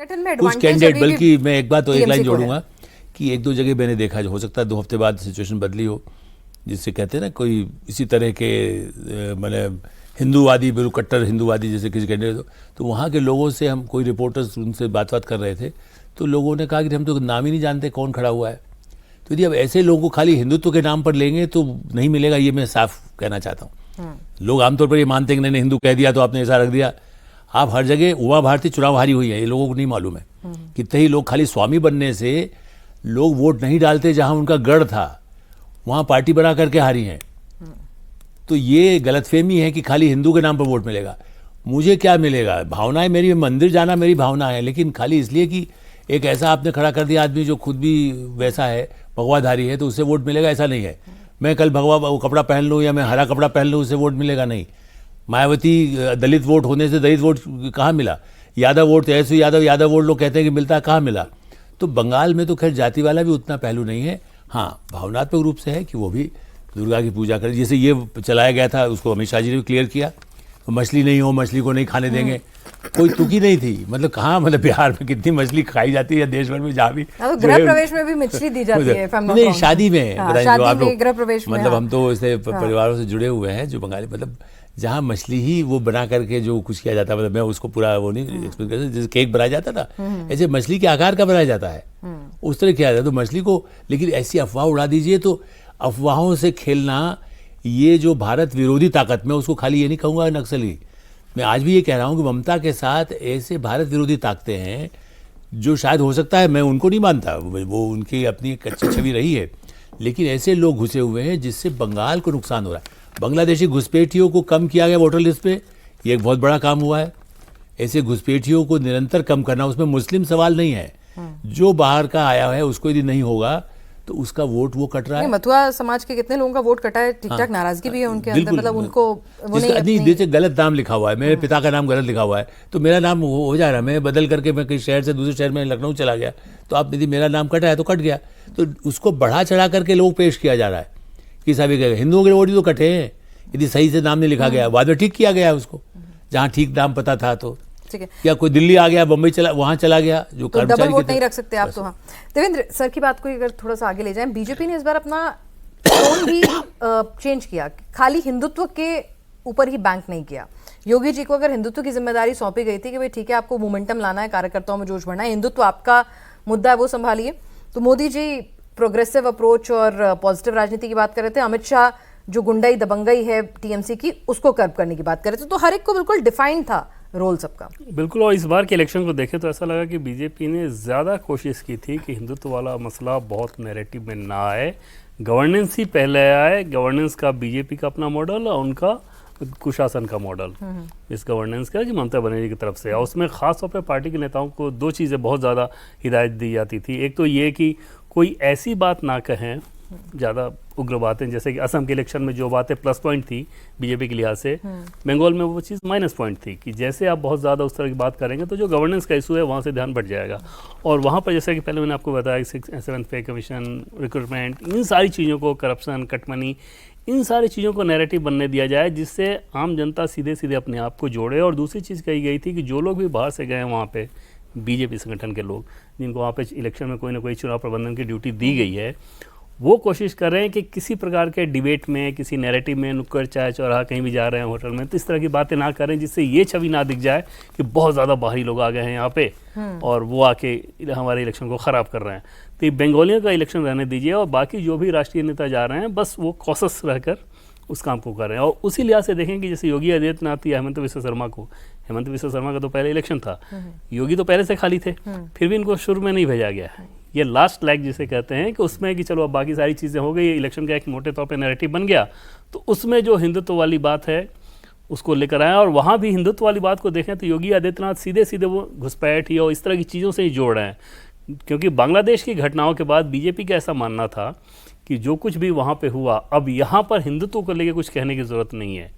संगठन में कुछ advantage कैंडिडेट, अभी भी बल्कि मैं एक बात तो एक TMC लाइन को है। जोड़ूंगा कि एक दो जगह मैंने देखा, हो सकता है 2 हफ्ते बाद सिचुएशन बदली हो, जिससे कहते हैं ना कोई इसी तरह के मतलब हिंदूवादी, बिल्कुल कट्टर हिंदूवादी जैसे किसी कैंडिडेट हो, तो वहाँ के लोगों से हम कोई रिपोर्टर्स उनसे बात कर रहे थे, तो लोगों ने कहा कि हम तो नाम ही नहीं जानते कौन खड़ा हुआ है। तो यदि अब ऐसे लोगों को खाली हिंदुत्व के नाम पर लेंगे तो नहीं मिलेगा, ये मैं साफ कहना चाहता हूँ। लोग आमतौर पर ये मानते हैं कि नहीं हिंदू कह दिया तो आपने ऐसा रख दिया। आप हर जगह उमा भारती चुनाव हारी हुई है, ये लोगों को नहीं मालूम है। कितने ही लोग खाली स्वामी बनने से लोग वोट नहीं डालते, जहां उनका गढ़ था वहां पार्टी बना करके हारी हैं। तो ये गलतफहमी है कि खाली हिंदू के नाम पर वोट मिलेगा। मुझे क्या मिलेगा? भावनाएं मेरी, मंदिर जाना मेरी भावना है, लेकिन खाली इसलिए कि एक ऐसा आपने खड़ा कर दिया आदमी जो खुद भी वैसा है, भगवाधारी है, तो उससे वोट मिलेगा, ऐसा नहीं है। मैं कल भगवा वो कपड़ा पहन लूँ या मैं हरा कपड़ा पहन लूँ, उससे वोट मिलेगा नहीं। मायावती दलित वोट होने से दलित वोट कहाँ मिला? यादव वोट, तेजस्वी यादव वोट लोग कहते हैं कि मिलता है, कहाँ मिला? तो बंगाल में तो खैर जाति वाला भी उतना पहलू नहीं है। हाँ, भावनात्मक रूप से है कि वो भी दुर्गा की पूजा करें। जैसे ये चलाया गया था, उसको अमित शाह जी ने भी क्लियर किया, तो मछली नहीं हो, मछली को नहीं खाने देंगे, कोई तुकी नहीं थी। मतलब कहाँ, मतलब बिहार में कितनी मछली खाई जाती है, देश भर में जहाँ भी। तो गृह प्रवेश में भी मछली दी जाती है, if I'm not नहीं, wrong। शादी में हाँ, बताइए, शादी जो आप में, लोग गृह प्रवेश में, मतलब हाँ। हम तो ऐसे परिवारों से जुड़े हुए हैं जो बंगाली, मतलब जहाँ मछली ही वो बना करके जो कुछ किया जाता है, मतलब मैं उसको पूरा वो नहीं एक्सप्लेन कर सकता, जैसे केक बनाया जाता था ऐसे मछली के आकार का बनाया जाता है, उस तरह किया जाता है। तो मछली को, लेकिन ऐसी अफवाह उड़ा दीजिए, तो अफवाहों से खेलना, ये जो भारत विरोधी ताकत, मैं उसको खाली ये नहीं कहूँगा नक्सली, मैं आज भी ये कह रहा हूँ कि ममता के साथ ऐसे भारत विरोधी ताकतें हैं जो शायद हो सकता है, मैं उनको नहीं मानता, वो उनकी अपनी एक अच्छी छवि रही है, लेकिन ऐसे लोग घुसे हुए हैं जिससे बंगाल को नुकसान हो रहा है। बांग्लादेशी घुसपैठियों को कम किया गया वोटर लिस्ट पे, ये एक बहुत बड़ा काम हुआ है। ऐसे घुसपैठियों को निरंतर कम करना, उसमें मुस्लिम सवाल नहीं है, जो बाहर का आया है उसको यदि नहीं होगा तो उसका वोट वो कट रहा है। मथुरा समाज के कितने लोगों का वोट कटा है, ठीक ठाक नाराजगी भी है उनके अंदर, मतलब उनको वो नहीं, जैसे गलत नाम लिखा हुआ है, मेरे पिता का नाम गलत लिखा हुआ है, तो मेरा नाम हो जा रहा है, मैं बदल करके मैं किसी शहर से दूसरे शहर में लखनऊ चला गया, तो आप यदि मेरा नाम कटा है तो कट गया, तो उसको बढ़ा चढ़ा करके लोग पेश किया जा रहा है कि साहब हिंदुओं के वोट ही तो कटे हैं, यदि सही से नाम नहीं लिखा गया, बाद में ठीक किया गया उसको, जहाँ ठीक नाम पता था। तो ठीक है, या कोई दिल्ली आ गया, बम्बई चला, वहां चला गया, जो तो डबल कर्मचारी वोट नहीं रख सकते आप। तो हाँ, देवेंद्र सर की बात को अगर थोड़ा सा आगे ले जाएं, बीजेपी ने इस बार अपना टोन भी चेंज किया, खाली हिंदुत्व के ऊपर ही बैंक नहीं किया। योगी जी को अगर हिंदुत्व की जिम्मेदारी सौंपी गई थी कि भाई ठीक है, आपको मोमेंटम लाना है, कार्यकर्ताओं में जोश बढ़ना है, हिंदुत्व आपका मुद्दा है, वो संभालिए, तो मोदी जी प्रोग्रेसिव अप्रोच और पॉजिटिव राजनीति की बात कर रहे थे, अमित शाह जो गुंडाई दबंगई है टीएमसी की, उसको कर्ब करने की बात कर रहे थे। तो हर एक को बिल्कुल डिफाइंड था रोल सबका। बिल्कुल, और इस बार के इलेक्शन को देखें तो ऐसा लगा कि बीजेपी ने ज़्यादा कोशिश की थी कि हिंदुत्व वाला मसला बहुत नैरेटिव में ना आए, गवर्नेंस ही पहले आए। गवर्नेंस का बीजेपी का अपना मॉडल और उनका कुशासन का मॉडल इस गवर्नेंस का कि ममता बनर्जी की तरफ से, और उसमें ख़ास तौर पर पार्टी के नेताओं को 2 चीज़ें बहुत ज़्यादा हिदायत दी जाती थी। एक तो ये कि कोई ऐसी बात ना कहें, ज़्यादा उग्र बातें, जैसे कि असम के इलेक्शन में जो बातें प्लस पॉइंट थी बीजेपी के लिहाज से, बंगाल में वो चीज़ माइनस पॉइंट थी कि जैसे आप बहुत ज़्यादा उस तरह की बात करेंगे तो जो गवर्नेंस का इशू है वहाँ से ध्यान बढ़ जाएगा। और वहाँ पर जैसे कि पहले मैंने आपको बताया 7th पे कमीशन, रिक्रूटमेंट, इन सारी चीज़ों को, करप्शन, कटमनी, इन सारी चीज़ों को नैरेटिव बनने दिया जाए जिससे आम जनता सीधे सीधे अपने आप को जोड़े। और दूसरी चीज़ कही गई थी कि जो लोग भी बाहर से गए हैं वहाँ पे, बीजेपी संगठन के लोग जिनको वहाँ पे इलेक्शन में कोई ना कोई चुनाव प्रबंधन की ड्यूटी दी गई है, वो कोशिश कर रहे हैं कि किसी प्रकार के डिबेट में, किसी नैरेटिव में, नुक्कड़ चाय चौराहा कहीं भी जा रहे हैं होटल में, तो इस तरह की बातें ना करें जिससे ये छवि ना दिख जाए कि बहुत ज़्यादा बाहरी लोग आ गए हैं यहाँ पे और वो आके हमारे इलेक्शन को ख़राब कर रहे हैं। तो ये बंगालियों का इलेक्शन रहने दीजिए, और बाकी जो भी राष्ट्रीय नेता जा रहे हैं बस वो कॉशस रहकर उस काम को कर रहे हैं। और उसी लिहाज से देखें कि जैसे योगी आदित्यनाथ या हेमंत बिस्वा शर्मा को, हेमंत बिस्वा शर्मा का तो पहले इलेक्शन था, योगी तो पहले से खाली थे, फिर भी इनको शुरू में नहीं भेजा गया है। ये लास्ट लैग जिसे कहते हैं कि उसमें कि चलो अब बाकी सारी चीज़ें हो गई, इलेक्शन का एक मोटे तौर पे नैरेटिव बन गया, तो उसमें जो हिंदुत्व वाली बात है उसको लेकर आए। और वहाँ भी हिंदुत्व वाली बात को देखें तो योगी आदित्यनाथ सीधे सीधे वो घुसपैठ या इस तरह की चीज़ों से ही जोड़ रहे हैं, क्योंकि बांग्लादेश की घटनाओं के बाद बीजेपी का ऐसा मानना था कि जो कुछ भी वहाँ पे हुआ, अब यहाँ पर हिंदुत्व को लेकर कुछ कहने की ज़रूरत नहीं है।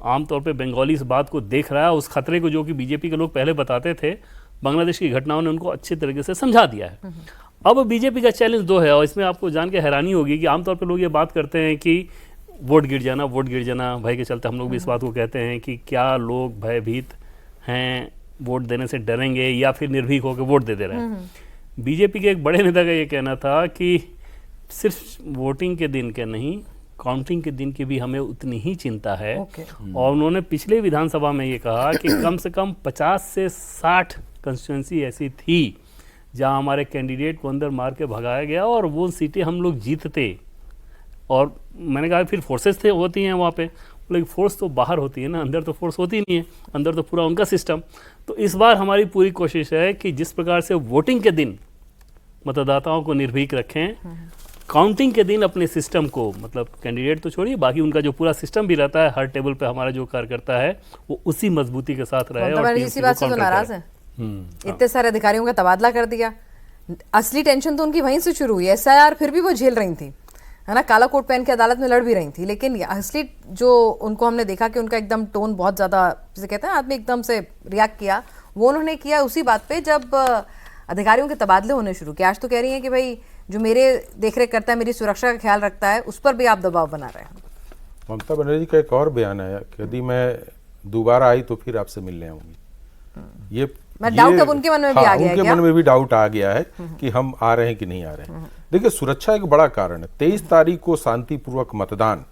आमतौर पे बंगाली इस बात को देख रहा है, उस खतरे को जो कि बीजेपी के लोग पहले बताते थे, बांग्लादेश की घटनाओं ने उनको अच्छे तरीके से समझा दिया है। अब बीजेपी का चैलेंज 2 है, और इसमें आपको जान के हैरानी होगी कि आमतौर पर लोग ये बात करते हैं कि वोट गिर जाना, वोट गिर जाना, भय के चलते हम लोग भी इस बात को कहते हैं कि क्या लोग भयभीत हैं वोट देने से डरेंगे या फिर निर्भीक होकर वोट दे दे रहे हैं। बीजेपी के एक बड़े नेता का ये कहना था कि सिर्फ वोटिंग के दिन के नहीं, काउंटिंग के दिन की भी हमें उतनी ही चिंता है। और उन्होंने पिछले विधानसभा में ये कहा कि कम से कम 50 से 60 कंस्टिट्यूंसी ऐसी थी जहां हमारे कैंडिडेट को अंदर मार के भगाया गया और वो सीटें हम लोग जीतते। और मैंने कहा फिर फोर्सेस थे होती हैं वहाँ पे, लेकिन फोर्स तो बाहर होती है ना, अंदर तो फोर्स होती नहीं है, अंदर तो पूरा उनका सिस्टम। तो इस बार हमारी पूरी कोशिश है कि जिस प्रकार से वोटिंग के दिन मतदाताओं को निर्भीक रखें, काउंटिंग के दिन अपने सिस्टम को, मतलब कैंडिडेट तो छोड़िए, बाकी उनका जो पूरा सिस्टम भी रहता है, हर टेबल पे हमारा जो कार्यकर्ता है वो उसी मजबूती के साथ रहे। और इसी बात से तो नाराज है, इतने सारे अधिकारियों का तबादला कर दिया। असली टेंशन तो उनकी वहीं से शुरू हुई। SIR फिर भी वो झेल रही थी, है ना, काला कोट पहन के अदालत में लड़ भी रही थी, लेकिन असली जो उनको हमने देखा कि उनका एकदम टोन बहुत ज़्यादा, जिसे कहते हैं आदमी एकदम से रिएक्ट किया, वो उन्होंने किया उसी बात पे जब अधिकारियों के तबादले होने शुरू किए। आज तो कह रही हैं कि भाई जो मेरे देखरेख करता है, मेरी सुरक्षा का ख्याल रखता है, उस पर भी आप दबाव बना रहे हैं। ममता बनर्जी का एक और बयान है कि यदि मैं दोबारा आई तो फिर आपसे मिलने आऊंगी। ये डाउट अब उनके मन में भी आ गया है, उनके मन में भी डाउट आ गया है कि हम आ रहे हैं कि नहीं आ रहे हैं। देखिए, सुरक्षा एक बड़ा कारण है। 23 तारीख को शांतिपूर्वक मतदान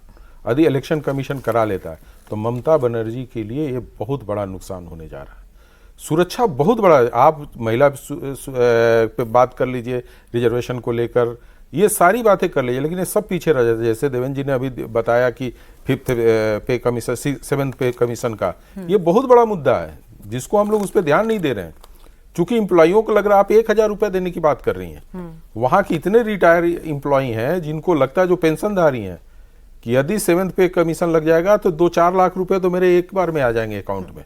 यदि इलेक्शन कमीशन करा लेता है तो ममता बनर्जी के लिए ये बहुत बड़ा नुकसान होने जा रहा है। सुरक्षा बहुत बड़ा है। आप महिला पे बात कर लीजिए, रिजर्वेशन को लेकर ये सारी बातें कर लीजिए, लेकिन ये सब पीछे रह जाते। जैसे देवेंद्र जी ने अभी बताया कि 5th पे कमीशन, 7th पे कमीशन का ये बहुत बड़ा मुद्दा है जिसको हम लोग उस पर ध्यान नहीं दे रहे हैं। चूंकि एम्प्लॉइयों को लग रहा है आप 1000 रुपए देने की बात कर रही हैं, वहां की इतने रिटायर एम्प्लॉई हैं जिनको लगता है, जो पेंशनधारी हैं, कि यदि 7th पे कमीशन लग जाएगा तो 2-4 लाख रुपए तो मेरे एक बार में आ जाएंगे अकाउंट में।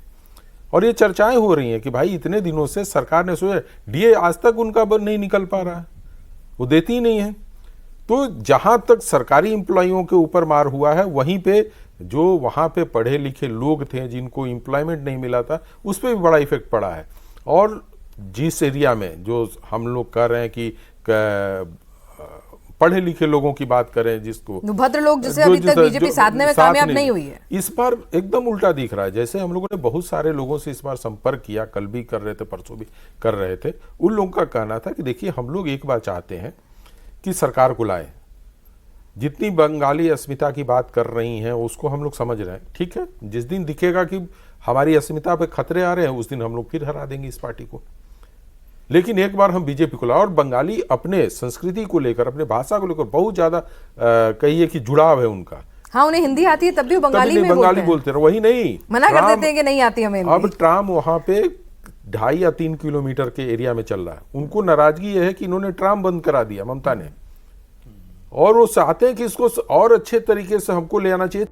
और ये चर्चाएं हो रही हैं कि भाई इतने दिनों से सरकार ने सोचा, DA आज तक उनका नहीं निकल पा रहा है, वो देती ही नहीं है। तो जहां तक सरकारी एम्प्लॉइयों के ऊपर मार हुआ है, वहीं पे जो वहां पे पढ़े लिखे लोग थे जिनको एम्प्लॉयमेंट नहीं मिला था, उस पर भी बड़ा इफेक्ट पड़ा है। और जिस एरिया में जो हम लोग कर रहे हैं कि पढ़े लिखे लोगों की बात करें, जिसको भद्र लोग जिसे अभी तक बीजेपी साधने में कामयाब नहीं हुई है, इस बार एकदम उल्टा दिख रहा है। जैसे हम लोगों ने बहुत सारे लोगों से इस बार संपर्क किया, कल भी कर रहे थे, परसों भी कर रहे थे। उन लोगों का कहना था कि देखिए, हम लोग एक बार चाहते हैं कि सरकार को लाए। जितनी बंगाली अस्मिता की बात कर रही हैं उसको हम लोग समझ रहे हैं, ठीक है। जिस दिन दिखेगा कि हमारी अस्मिता पे खतरे आ रहे हैं, उस दिन हम लोग फिर हरा देंगे इस पार्टी को। लेकिन एक बार हम बीजेपी को लाए। और बंगाली अपने संस्कृति को लेकर, अपने भाषा को लेकर बहुत ज्यादा कहिए कि जुड़ाव है उनका। हाँ, उन्हें हिंदी आती है तब भी बंगाली बोलते रहे, वही नहीं मना कर देते हैं कि नहीं आती हमें। अब ट्राम वहां पे 2.5 या 3 किलोमीटर के एरिया में चल रहा है। उनको नाराजगी यह है कि इन्होंने ट्राम बंद करा दिया ममता ने, और वो चाहते हैं कि इसको और अच्छे तरीके से हमको ले आना चाहिए।